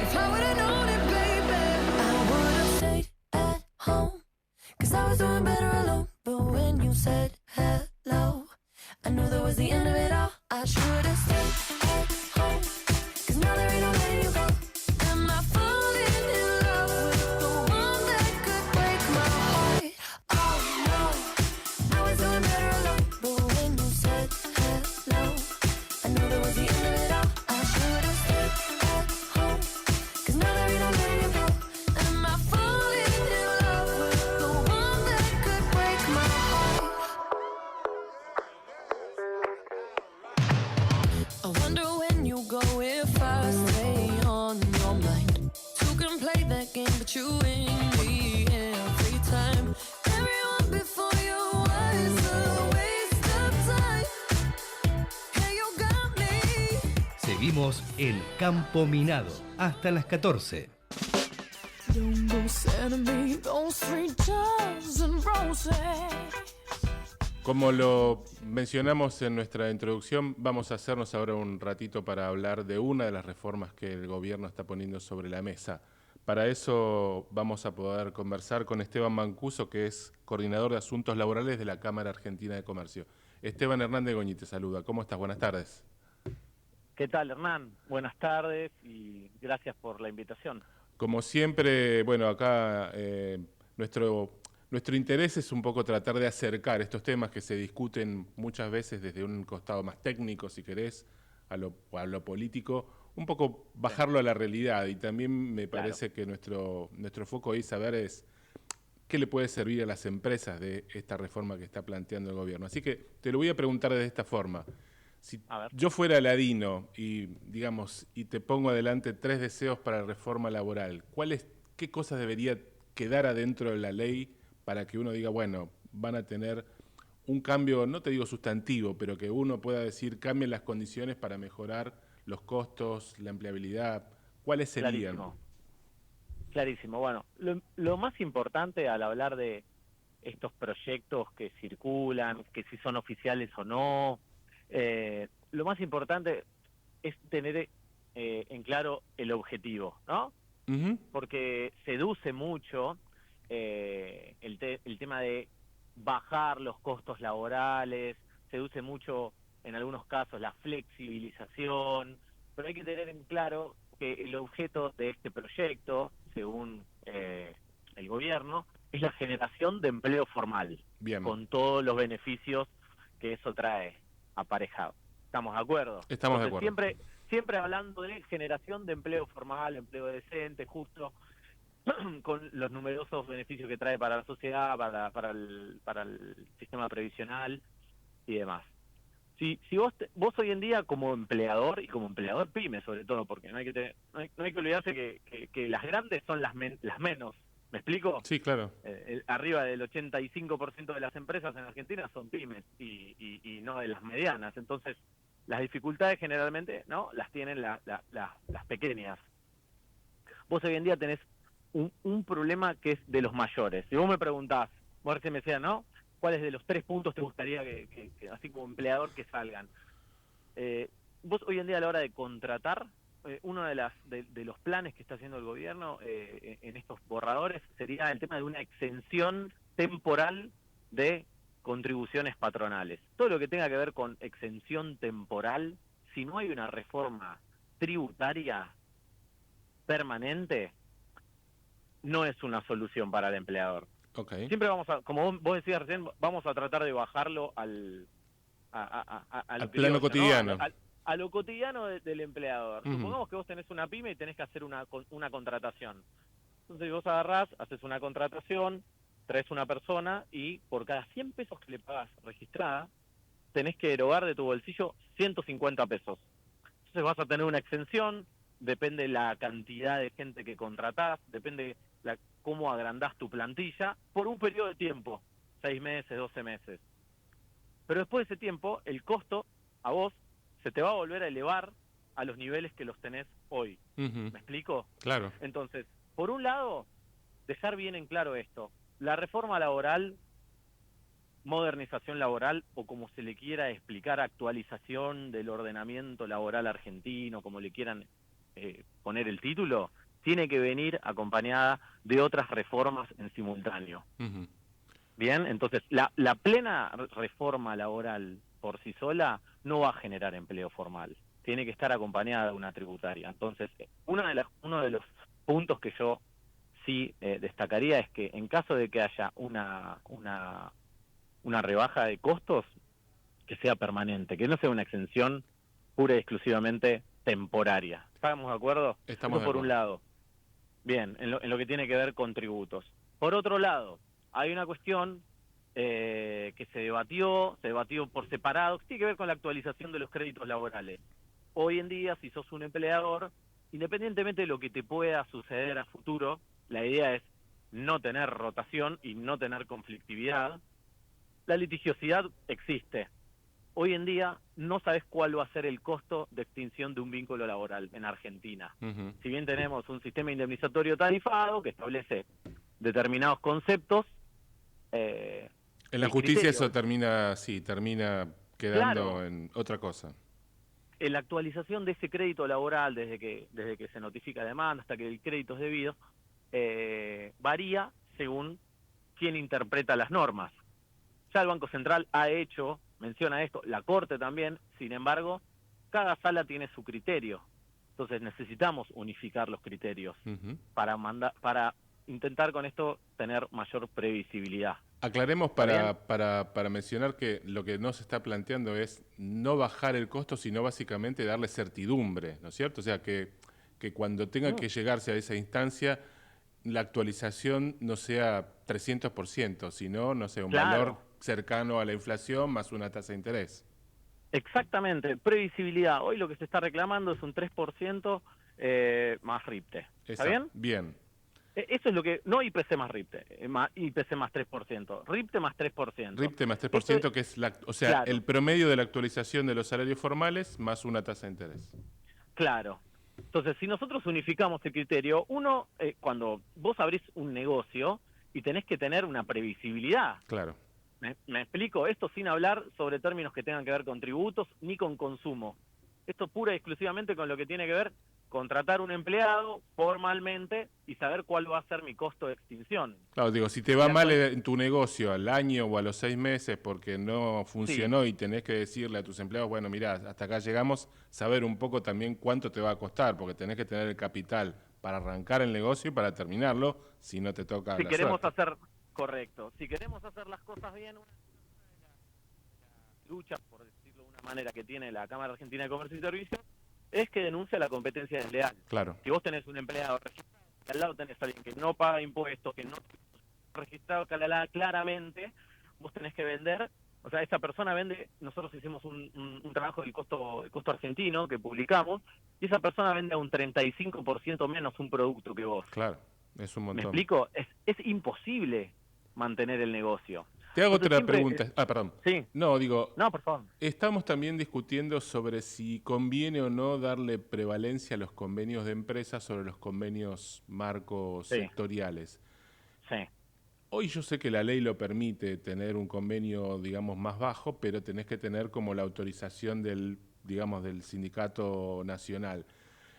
If I would've known it, baby, I would've stayed at home. 'Cause I was doing better alone. But when you said hello, I knew that was the end of it all. I should've stayed at home. 'Cause now there ain't no letting you go. Am I falling in love with the one that could break my heart? Oh no, I was doing better alone. But when you said hello, I knew that was the end of it all. I should've stayed at home. 'Cause now there ain't no letting you go. Am I falling in love with the one that could break my heart? I wonder when you go if I stay on your mind. Two can play that game, but you win me every time. Everyone before you was a waste of time. Hey, you got me. Seguimos en Campo Minado hasta las 14. Don't go sending me those 3 dozen roses. Como lo mencionamos en nuestra introducción, vamos a hacernos ahora un ratito para hablar de una de las reformas que el gobierno está poniendo sobre la mesa. Para eso vamos a poder conversar con Esteban Mancuso, que es coordinador de Asuntos Laborales de la Cámara Argentina de Comercio. Esteban Hernández Goñi te saluda. ¿Cómo estás? Buenas tardes. ¿Qué tal, Hernán? Buenas tardes y gracias por la invitación. Como siempre, bueno, acá nuestro interés es un poco tratar de acercar estos temas que se discuten muchas veces desde un costado más técnico, si querés, a lo político, un poco bajarlo a la realidad. Y también me parece que nuestro foco ahí saber es qué le puede servir a las empresas de esta reforma que está planteando el gobierno. Así que te lo voy a preguntar de esta forma. Si yo fuera Aladino y te pongo adelante 3 deseos para la reforma laboral, ¿qué cosas debería quedar adentro de la ley para que uno diga, bueno, van a tener un cambio, no te digo sustantivo, pero que uno pueda decir, cambien las condiciones para mejorar los costos, la empleabilidad? ¿Cuáles serían? Clarísimo. Bueno, lo más importante al hablar de estos proyectos que circulan, que si son oficiales o no, lo más importante es tener en claro el objetivo, ¿no? Porque seduce mucho el tema de bajar los costos laborales, seduce mucho en algunos casos la flexibilización, pero hay que tener en claro que el objeto de este proyecto, según el gobierno, es la generación de empleo formal, con todos los beneficios que eso trae aparejado. ¿Estamos de acuerdo? Estamos de acuerdo. siempre hablando de generación de empleo formal, empleo decente, justo, con los numerosos beneficios que trae para la sociedad, para el sistema previsional y demás. Si vos hoy en día como empleador, y como empleador pyme sobre todo, porque no hay que olvidarse que las grandes son las menos, ¿me explico? Sí, claro. Arriba del 85% de las empresas en Argentina son pymes y no de las medianas, entonces las dificultades generalmente no las tienen las pequeñas. Vos hoy en día tenés un problema que es de los mayores. Si vos me preguntás, vos recién me decías, ¿no? ¿Cuáles de los 3 puntos te gustaría que así como empleador, que salgan? Vos hoy en día a la hora de contratar, uno de los planes que está haciendo el gobierno en estos borradores sería el tema de una exención temporal de contribuciones patronales. Todo lo que tenga que ver con exención temporal, si no hay una reforma tributaria permanente, no es una solución para el empleador. Okay. Siempre vamos a, como vos decías recién, vamos a tratar de bajarlo al plano cotidiano. ¿no? A lo cotidiano del empleador. Uh-huh. Supongamos que vos tenés una pyme y tenés que hacer una contratación. Entonces vos agarrás, haces una contratación, traes una persona y por cada 100 pesos que le pagás registrada, tenés que erogar de tu bolsillo 150 pesos. Entonces vas a tener una exención, depende la cantidad de gente que contratás, depende cómo agrandás tu plantilla, por un periodo de tiempo, 6 meses, 12 meses. Pero después de ese tiempo, el costo a vos se te va a volver a elevar a los niveles que los tenés hoy. Uh-huh. ¿Me explico? Claro. Entonces, por un lado, dejar bien en claro esto. La reforma laboral, modernización laboral, o como se le quiera explicar, actualización del ordenamiento laboral argentino, como le quieran poner el título, tiene que venir acompañada de otras reformas en simultáneo. Uh-huh. Bien, entonces la plena reforma laboral por sí sola no va a generar empleo formal, tiene que estar acompañada de una tributaria. Entonces, uno de los puntos que yo sí destacaría es que en caso de que haya una rebaja de costos, que sea permanente, que no sea una exención pura y exclusivamente temporaria. ¿Estamos de acuerdo? Estamos Eso por un lado. Bien, en lo que tiene que ver con tributos. Por otro lado, hay una cuestión que se debatió por separado, que tiene que ver con la actualización de los créditos laborales. Hoy en día, si sos un empleador, independientemente de lo que te pueda suceder a futuro, la idea es no tener rotación y no tener conflictividad. La litigiosidad existe. Hoy en día no sabes cuál va a ser el costo de extinción de un vínculo laboral en Argentina. Uh-huh. Si bien tenemos un sistema indemnizatorio tarifado que establece determinados conceptos, en la justicia eso termina quedando en otra cosa. En la actualización de ese crédito laboral, desde que se notifica demanda hasta que el crédito es debido, varía según quién interpreta las normas. Ya el Banco Central menciona esto, la Corte también, sin embargo, cada sala tiene su criterio. Entonces necesitamos unificar los criterios uh-huh. para intentar con esto tener mayor previsibilidad. Aclaremos para mencionar que lo que no se está planteando es no bajar el costo, sino básicamente darle certidumbre, ¿no es cierto? O sea, que cuando tenga que llegarse a esa instancia, la actualización no sea 300%, sino, no sé, un valor cercano a la inflación más una tasa de interés. Exactamente, previsibilidad. Hoy lo que se está reclamando es un 3% más RIPTE. ¿Está bien? Bien. Eso es lo que, no IPC más RIPTE, IPC más 3%, RIPTE más 3%. RIPTE más 3%, que es el promedio de la actualización de los salarios formales más una tasa de interés. Claro. Entonces, si nosotros unificamos el criterio, cuando vos abrís un negocio y tenés que tener una previsibilidad. Claro. ¿Me explico? Esto sin hablar sobre términos que tengan que ver con tributos ni con consumo. Esto pura y exclusivamente con lo que tiene que ver contratar un empleado formalmente y saber cuál va a ser mi costo de extinción. Claro, digo, si te va mal en tu negocio al año o a los 6 meses porque no funcionó y tenés que decirle a tus empleados, bueno, mirá, hasta acá llegamos, saber un poco también cuánto te va a costar, porque tenés que tener el capital para arrancar el negocio y para terminarlo, si no te toca la suerte. Correcto. Si queremos hacer las cosas bien, una de las luchas, por decirlo de una manera, que tiene la Cámara Argentina de Comercio y Servicios, es que denuncia la competencia desleal. Claro. Si vos tenés un empleado registrado, y al lado tenés a alguien que no paga impuestos, que no registrado claramente, vos tenés que vender. O sea, esa persona vende, nosotros hicimos un trabajo del costo argentino que publicamos, y esa persona vende a un 35% menos un producto que vos. Claro, es un ¿Me montón. explico? Es imposible mantener el negocio. Te hago Entonces, otra pregunta. Perdón. Sí. No, digo... No, por favor. Estamos también discutiendo sobre si conviene o no darle prevalencia a los convenios de empresas sobre los convenios marcos sectoriales. Sí. Hoy yo sé que la ley lo permite tener un convenio, digamos, más bajo, pero tenés que tener como la autorización del, digamos, del sindicato nacional.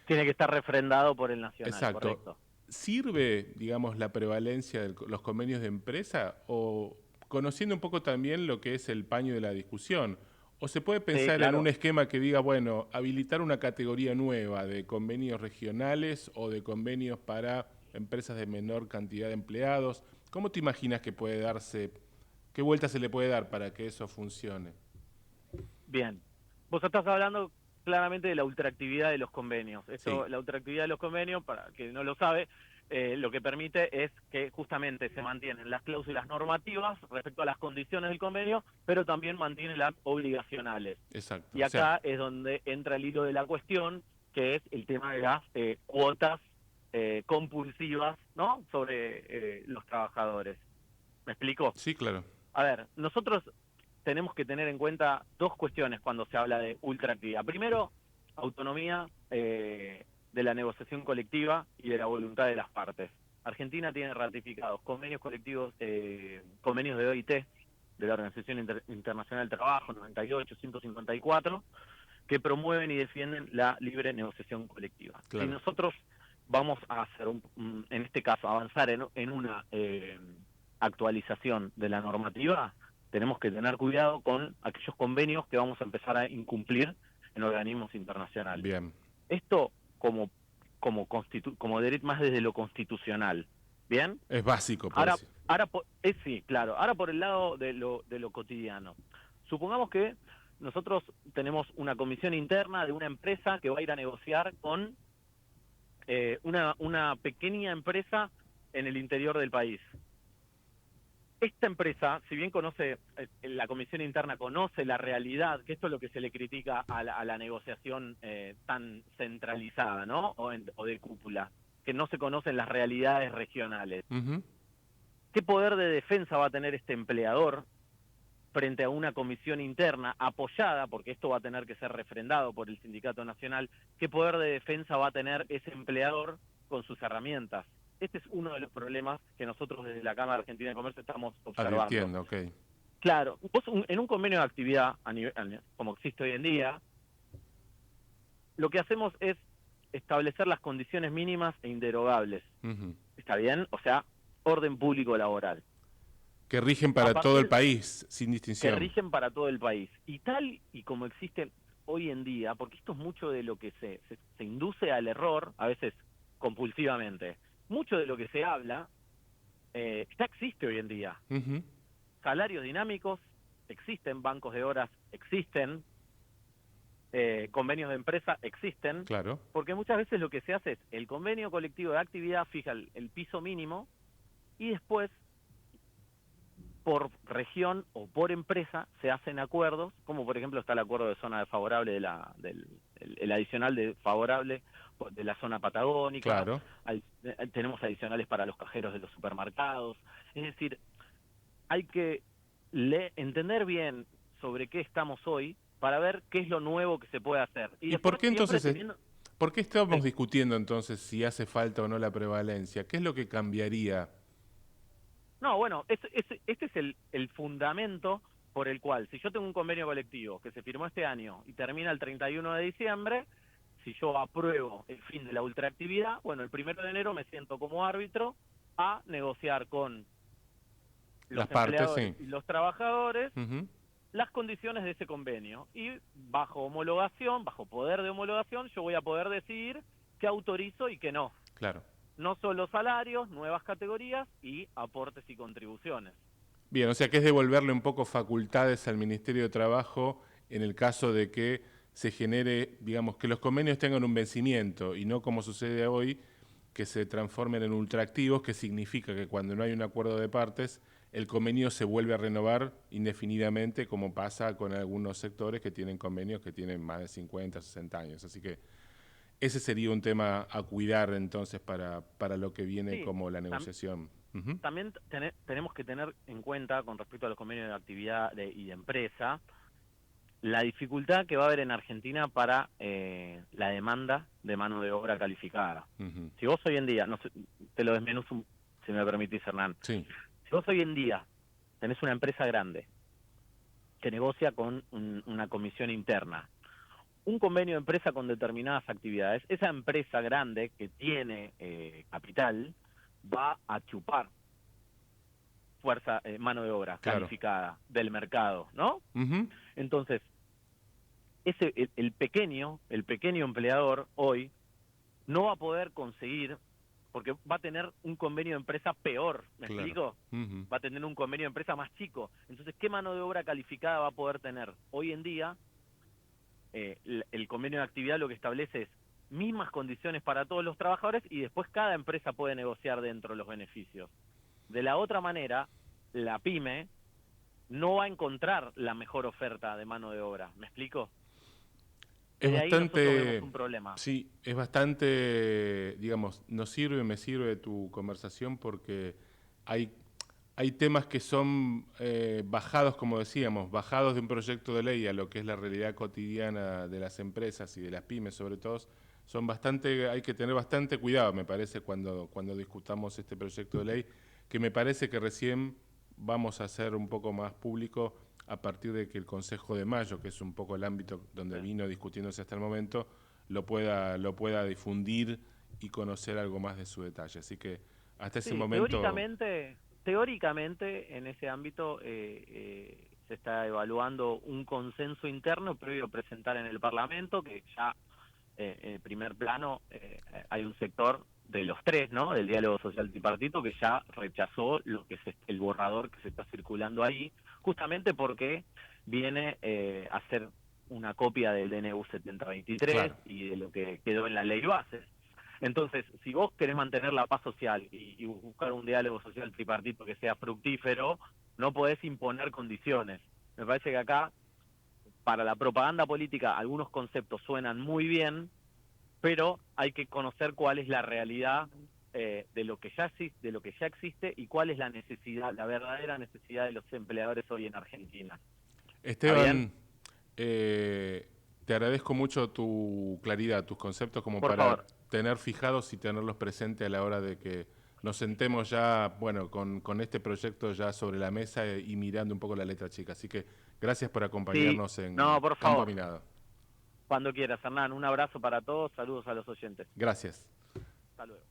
Tiene que estar refrendado por el nacional. Exacto. Correcto. ¿Sirve, digamos, la prevalencia de los convenios de empresa o conociendo un poco también lo que es el paño de la discusión? ¿O se puede pensar en un esquema que diga, bueno, habilitar una categoría nueva de convenios regionales o de convenios para empresas de menor cantidad de empleados? ¿Cómo te imaginas que puede darse, qué vuelta se le puede dar para que eso funcione? Bien. Vos estás hablando claramente de la ultraactividad de los convenios. Esto, la ultraactividad de los convenios, para quien no lo sabe, lo que permite es que justamente se mantienen las cláusulas normativas respecto a las condiciones del convenio, pero también mantiene las obligacionales. Exacto. Y acá es donde entra el hilo de la cuestión, que es el tema de las cuotas compulsivas, ¿no?, sobre los trabajadores. ¿Me explico? Sí, claro. A ver, nosotros tenemos que tener en cuenta dos cuestiones cuando se habla de ultraactividad. Primero, autonomía de la negociación colectiva y de la voluntad de las partes. Argentina tiene ratificados convenios colectivos, convenios de OIT, de la Organización Internacional del Trabajo, 98, 154, que promueven y defienden la libre negociación colectiva. Claro. Si nosotros vamos a hacer, en este caso, avanzar en una actualización de la normativa, tenemos que tener cuidado con aquellos convenios que vamos a empezar a incumplir en organismos internacionales. Bien. Esto como derecho más desde lo constitucional. ¿Bien? Es básico. Sí, claro. Ahora por el lado de lo cotidiano. Supongamos que nosotros tenemos una comisión interna de una empresa que va a ir a negociar con una pequeña empresa en el interior del país. Esta empresa, si bien conoce, la comisión interna conoce la realidad, que esto es lo que se le critica a la negociación tan centralizada, ¿no? O de cúpula, que no se conocen las realidades regionales. Uh-huh. ¿Qué poder de defensa va a tener este empleador frente a una comisión interna apoyada, porque esto va a tener que ser refrendado por el Sindicato Nacional? ¿Qué poder de defensa va a tener ese empleador con sus herramientas? Este es uno de los problemas que nosotros desde la Cámara Argentina de Comercio estamos observando. Advirtiendo, okay. Claro, vos en un convenio de actividad, como existe hoy en día, lo que hacemos es establecer las condiciones mínimas e inderogables. Uh-huh. ¿Está bien? O sea, orden público laboral. Que rigen para todo el país, sin distinción. Que rigen para todo el país. Y tal y como existe hoy en día, porque esto es mucho de lo que se induce al error, a veces compulsivamente, mucho de lo que se habla ya existe hoy en día. Uh-huh. Salarios dinámicos existen, bancos de horas existen, convenios de empresa existen, claro. Porque muchas veces lo que se hace es el convenio colectivo de actividad fija el piso mínimo y después por región o por empresa se hacen acuerdos, como por ejemplo está el acuerdo de zona favorable el adicional de favorable de la zona patagónica, claro. Tenemos adicionales para los cajeros de los supermercados. Es decir, hay que entender bien sobre qué estamos hoy para ver qué es lo nuevo que se puede hacer. ¿Y por qué entonces, por qué estamos discutiendo entonces si hace falta o no la prevalencia? ¿Qué es lo que cambiaría? No, bueno, este es el fundamento por el cual, si yo tengo un convenio colectivo que se firmó este año y termina el 31 de diciembre, si yo apruebo el fin de la ultraactividad, bueno, el 1 de enero me siento como árbitro a negociar con los empleadores y los trabajadores uh-huh. las condiciones de ese convenio. Y bajo homologación, bajo poder de homologación, yo voy a poder decidir qué autorizo y qué no. Claro. No solo salarios, nuevas categorías y aportes y contribuciones. Bien, o sea que es devolverle un poco facultades al Ministerio de Trabajo en el caso de que se genere, digamos, que los convenios tengan un vencimiento y no como sucede hoy, que se transformen en ultraactivos, que significa que cuando no hay un acuerdo de partes, el convenio se vuelve a renovar indefinidamente, como pasa con algunos sectores que tienen convenios que tienen más de 50, 60 años. Así que ese sería un tema a cuidar entonces para lo que viene como la negociación. También tenemos que tener en cuenta, con respecto a los convenios de actividad y de empresa, la dificultad que va a haber en Argentina para la demanda de mano de obra calificada. Si vos hoy en día, no sé, te lo desmenuzo si me permitís, Hernán. Sí. Si vos hoy en día tenés una empresa grande que negocia con una comisión interna, un convenio de empresa con determinadas actividades, esa empresa grande que tiene capital va a chupar fuerza, mano de obra calificada del mercado, ¿no? Entonces, el pequeño empleador hoy no va a poder conseguir, porque va a tener un convenio de empresa peor, ¿me explico? Va a tener un convenio de empresa más chico. Entonces, ¿qué mano de obra calificada va a poder tener? Hoy en día, el convenio de actividad lo que establece es mismas condiciones para todos los trabajadores y después cada empresa puede negociar dentro de los beneficios. De la otra manera, la pyme no va a encontrar la mejor oferta de mano de obra. ¿Me explico? Es de ahí nosotros bastante, vemos un problema. Sí, es bastante, digamos, me sirve tu conversación porque hay temas que son bajados, como decíamos, bajados de un proyecto de ley a lo que es la realidad cotidiana de las empresas y de las pymes sobre todo, hay que tener bastante cuidado, me parece, cuando discutamos este proyecto de ley, que me parece que recién vamos a hacer un poco más público a partir de que el Consejo de Mayo, que es un poco el ámbito donde vino discutiéndose hasta el momento, lo pueda difundir y conocer algo más de su detalle. Así que hasta ese momento... Teóricamente, en ese ámbito se está evaluando un consenso interno previo a presentar en el Parlamento, que ya en primer plano hay un sector de los tres, ¿no?, del diálogo social tripartito, que ya rechazó el borrador que se está circulando ahí, justamente porque viene a ser una copia del DNU 7023 y de lo que quedó en la ley base. Entonces, si vos querés mantener la paz social y buscar un diálogo social tripartito que sea fructífero, no podés imponer condiciones. Me parece que acá, para la propaganda política, algunos conceptos suenan muy bien, pero hay que conocer cuál es la realidad de lo que ya existe y cuál es la necesidad, la verdadera necesidad de los empleadores hoy en Argentina. Esteban, te agradezco mucho tu claridad, tus conceptos, como Por para favor. tener fijados y tenerlos presentes a la hora de que nos sentemos ya, bueno, con este proyecto ya sobre la mesa y mirando un poco la letra chica. Así que gracias por acompañarnos en Campo Minado. Cuando quieras, Hernán. Un abrazo para todos, saludos a los oyentes. Gracias. Hasta luego.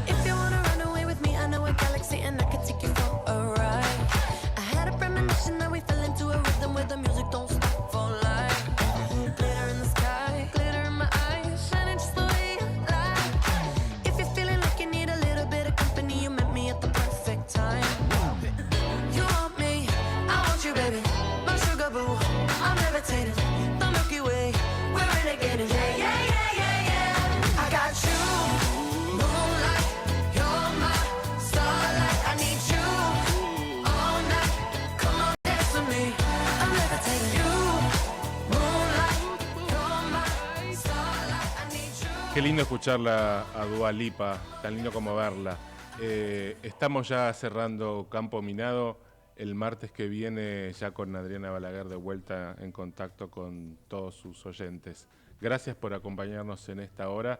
If you wanna run away with me, I know a galaxy and I can take you for a ride. I had a premonition that we fell into a rhythm where the music don't stop for life. Glitter in the sky, glitter in my eyes, shining just the way you like. If you're feeling like you need a little bit of company, you met me at the perfect time. You want me, I want you, baby. My sugar boo, I'm levitating. The Milky Way, we're renegading. Yeah, yeah, yeah, yeah, yeah. I got you. Qué lindo escucharla a Dua Lipa, tan lindo como verla. Estamos ya cerrando Campo Minado. El martes que viene ya con Adriana Balaguer de vuelta en contacto con todos sus oyentes. Gracias por acompañarnos en esta hora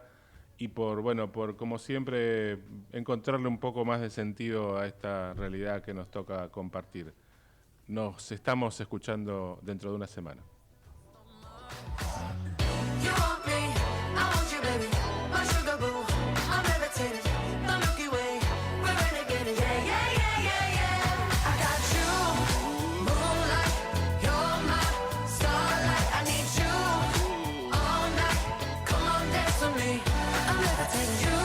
y por como siempre encontrarle un poco más de sentido a esta realidad que nos toca compartir. Nos estamos escuchando dentro de una semana. Come on, dance with me. I'm levitating. You,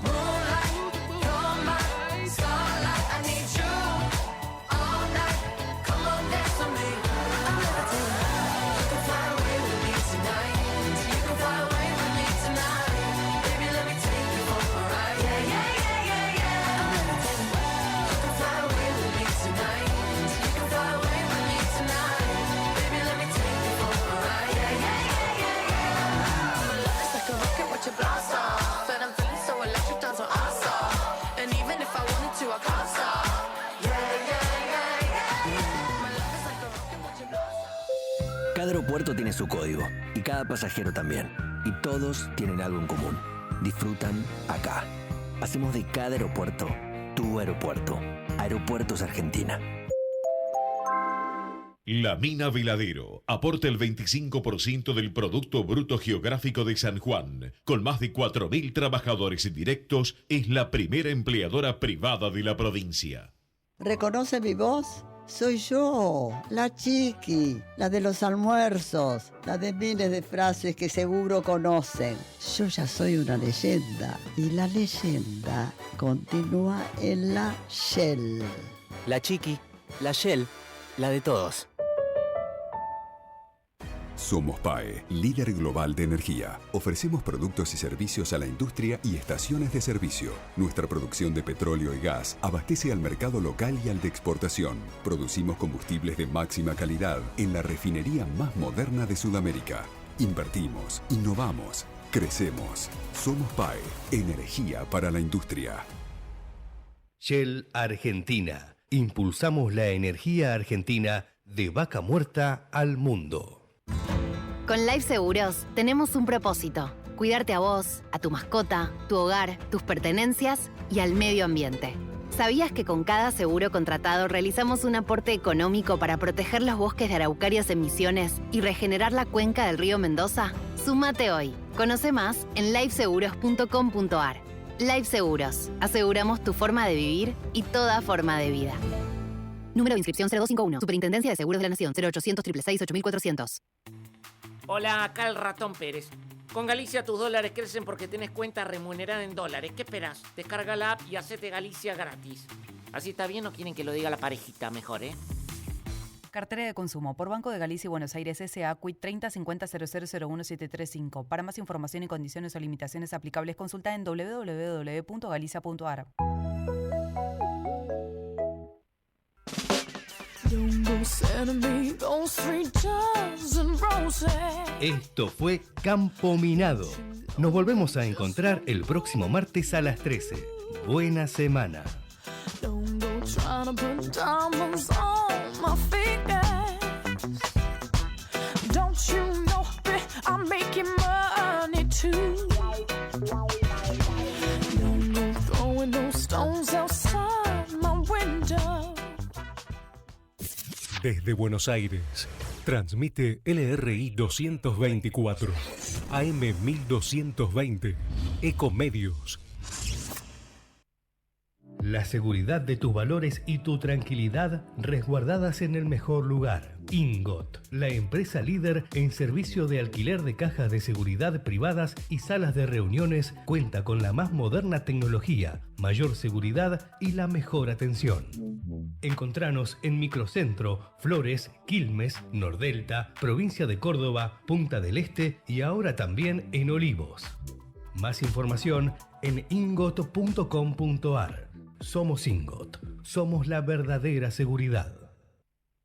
moonlight, aeropuerto tiene su código y cada pasajero también. Y todos tienen algo en común. Disfrutan acá. Hacemos de cada aeropuerto tu aeropuerto. Aeropuertos Argentina. La Mina Veladero aporta el 25% del Producto Bruto Geográfico de San Juan. Con más de 4.000 trabajadores directos, es la primera empleadora privada de la provincia. ¿Reconoce mi voz? Soy yo, la Chiqui, la de los almuerzos, la de miles de frases que seguro conocen. Yo ya soy una leyenda y la leyenda continúa en la Shell. La Chiqui, la Shell, la de todos. Somos PAE, líder global de energía. Ofrecemos productos y servicios a la industria y estaciones de servicio. Nuestra producción de petróleo y gas abastece al mercado local y al de exportación. Producimos combustibles de máxima calidad en la refinería más moderna de Sudamérica. Invertimos, innovamos, crecemos. Somos PAE, energía para la industria. Shell Argentina. Impulsamos la energía argentina de vaca muerta al mundo. Con Life Seguros tenemos un propósito: cuidarte a vos, a tu mascota, tu hogar, tus pertenencias y al medio ambiente. ¿Sabías que con cada seguro contratado realizamos un aporte económico para proteger los bosques de araucarias en Misiones y regenerar la cuenca del río Mendoza? Súmate hoy. Conoce más en lifeseguros.com.ar. Life Seguros. Aseguramos tu forma de vivir y toda forma de vida. Número de inscripción 0251. Superintendencia de Seguros de la Nación. 0800 666 8400. Hola, acá el Ratón Pérez. Con Galicia tus dólares crecen porque tenés cuenta remunerada en dólares. ¿Qué esperás? Descarga la app y hacete Galicia gratis. ¿Así está bien o quieren que lo diga la parejita mejor, Cartera de consumo por Banco de Galicia y Buenos Aires S.A. CUIT 3050001735. Para más información y condiciones o limitaciones aplicables, consulta en www.galicia.ar. Esto fue Campo Minado. Nos volvemos a encontrar el próximo martes a las 13. Buena semana. Desde Buenos Aires, transmite LRI 224, AM 1220, Ecomedios. La seguridad de tus valores y tu tranquilidad resguardadas en el mejor lugar. Ingot, la empresa líder en servicio de alquiler de cajas de seguridad privadas y salas de reuniones, cuenta con la más moderna tecnología, mayor seguridad y la mejor atención. Encontranos en Microcentro, Flores, Quilmes, Nordelta, provincia de Córdoba, Punta del Este y ahora también en Olivos. Más información en ingot.com.ar. Somos Ingot. Somos la verdadera seguridad.